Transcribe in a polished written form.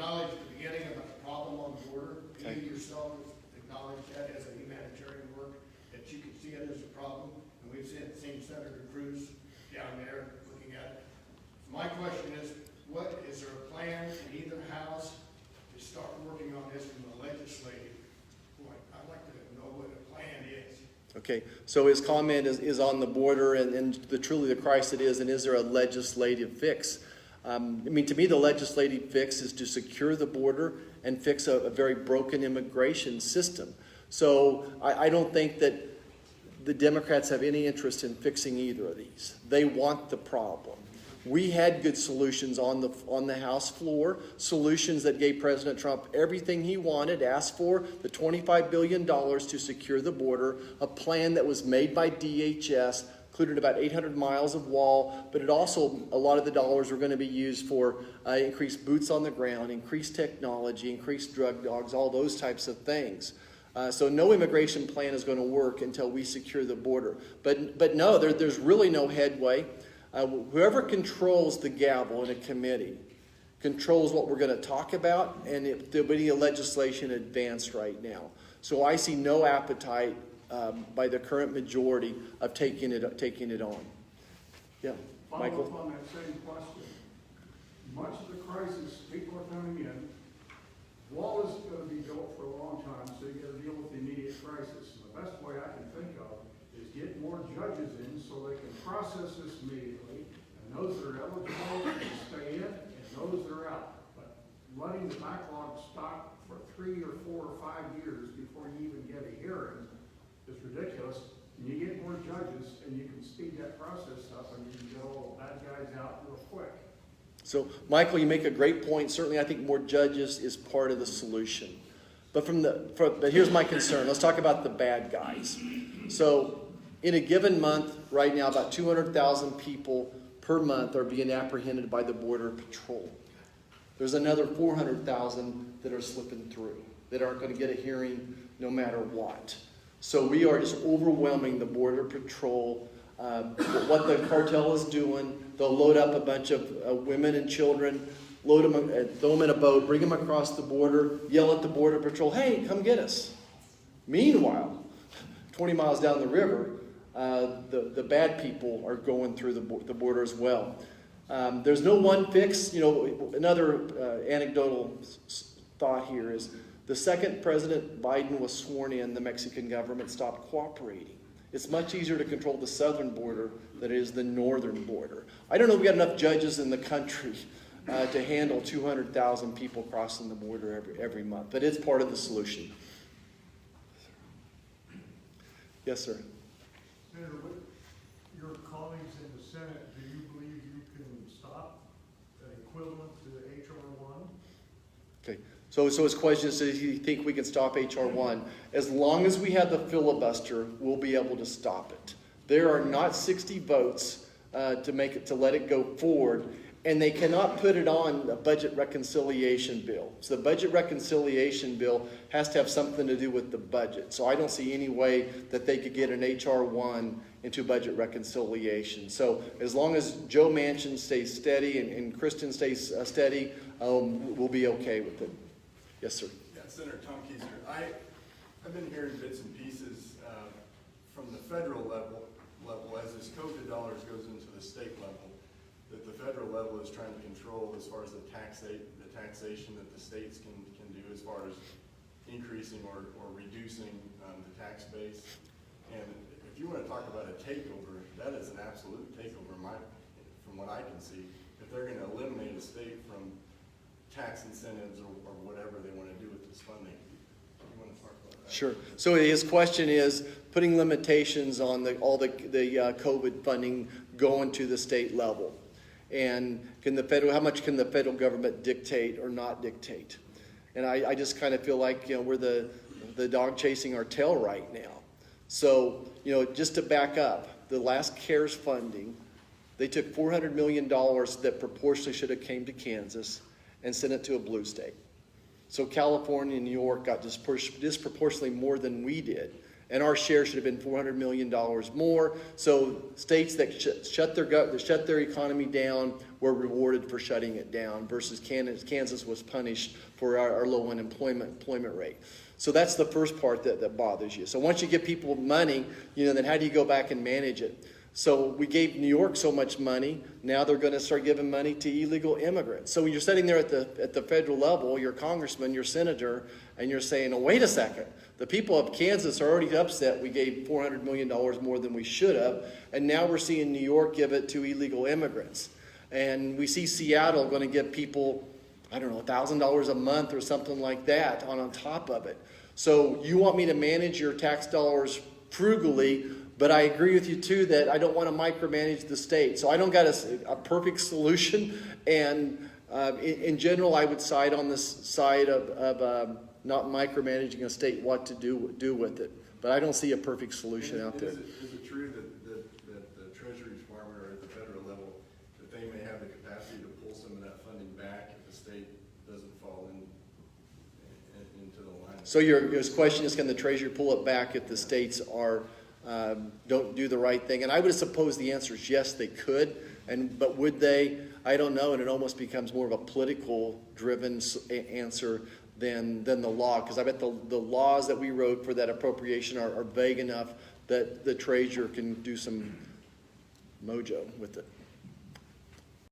acknowledged at the beginning about the problem on the border. Okay. You yourself acknowledged that as a humanitarian work, that you can see it as a problem. And we've seen Senator Cruz down there looking at it. So my question is, what is there a plan in either house to start working on this from the legislative point? I'd like to know what the plan is. Okay, so his comment is on the border and truly the crisis it is, and is there a legislative fix? I mean, to me, the legislative fix is to secure the border and fix a very broken immigration system. So I don't think that the Democrats have any interest in fixing either of these. They want the problem. We had good solutions on the House floor, solutions that gave President Trump everything he wanted, asked for the $25 billion to secure the border, a plan that was made by DHS, included about 800 miles of wall, but it also, a lot of the dollars were going to be used for increased boots on the ground, increased technology, increased drug dogs, all those types of things. So no immigration plan is going to work until we secure the border. But no, there's really no headway. Whoever controls the gavel in a committee controls what we're going to talk about, and there'll be legislation advanced right now. So I see no appetite by the current majority of taking it on. Yeah, Michael? Follow up on that same question. Much of the crisis, people are coming in. Wall is going to be built for a long time, so you got to deal with the immediate crisis. And the best way I can think of is get more judges in so they can process this immediately. And those that are eligible can stay in, and those that are out. But letting the backlog stop for 3 or 4 or 5 years before you even get a hearing is ridiculous. And you get more judges, and you can speed that process up, and you can get all the bad guys out real quick. So, Michael, you make a great point. Certainly, I think more judges is part of the solution. But but here's my concern. Let's talk about the bad guys. So, in a given month, right now, about 200,000 people per month are being apprehended by the Border Patrol. There's another 400,000 that are slipping through, that aren't going to get a hearing no matter what. So we are just overwhelming the Border Patrol. What the cartel is doing, they'll load up a bunch of women and children, load them, throw them in a boat, bring them across the border, yell at the Border Patrol, hey, come get us. Meanwhile, 20 miles down the river, the bad people are going through the border as well. There's no one fix. You know, another anecdotal thought here is the second President Biden was sworn in, the Mexican government stopped cooperating. It's much easier to control the southern border than it is the northern border. I don't know if we got enough judges in the country to handle 200,000 people crossing the border every month, but it's part of the solution. Yes, sir. Senator, with your colleagues in the Senate, do you believe you can stop an equivalent to H.R. 1? Okay. So his question is, do you think we can stop H.R. 1? As long as we have the filibuster, we'll be able to stop it. There are not 60 votes to let it go forward, and they cannot put it on a budget reconciliation bill. So the budget reconciliation bill has to have something to do with the budget. So I don't see any way that they could get an H.R. 1 into budget reconciliation. So as long as Joe Manchin stays steady and Kristen stays steady, we'll be okay with it. Yes, sir. Yeah, Senator Tom Keiser, I've been hearing bits and pieces from the federal level as this COVID dollars goes into the state level, that the federal level is trying to control as far as the taxation that the states can do as far as increasing or reducing the tax base. And if you want to talk about a takeover, that is an absolute takeover from what I can see. If they're going to eliminate a state from tax incentives or whatever they want to do with this funding. You want to talk about that? Sure. So his question is putting limitations on all the COVID funding going to the state level. And how much can the federal government dictate or not dictate? And I just kind of feel like, we're the dog chasing our tail right now. So, just to back up, the last CARES funding, they took $400 million that proportionally should have came to Kansas and sent it to a blue state. So California and New York got disproportionately more than we did. And our share should have been $400 million more. So states that shut their economy down were rewarded for shutting it down, versus Kansas was punished for our low employment rate. So that's the first part that bothers you. So once you give people money, then how do you go back and manage it? So we gave New York so much money, now they're going to start giving money to illegal immigrants. So when you're sitting there at the federal level, your congressman, your senator, and you're saying, oh, wait a second, the people of Kansas are already upset we gave $400 million more than we should have, and now we're seeing New York give it to illegal immigrants. And we see Seattle going to give people, I don't know, $1,000 a month or something like that on top of it. So you want me to manage your tax dollars frugally, but I agree with you too that I don't want to micromanage the state. So I don't got a perfect solution. And in general, I would side on this side of not micromanaging a state what to do with it. But I don't see a perfect solution out there. Is it true that the Treasury Department or at the federal level, that they may have the capacity to pull some of that funding back if the state doesn't fall into the line? So your question is, can the Treasury pull it back if the states don't do the right thing? And I would suppose the answer is yes, they could. But would they? I don't know. And it almost becomes more of a political-driven answer than the law, because I bet the laws that we wrote for that appropriation are vague enough that the Treasurer can do some mojo with it.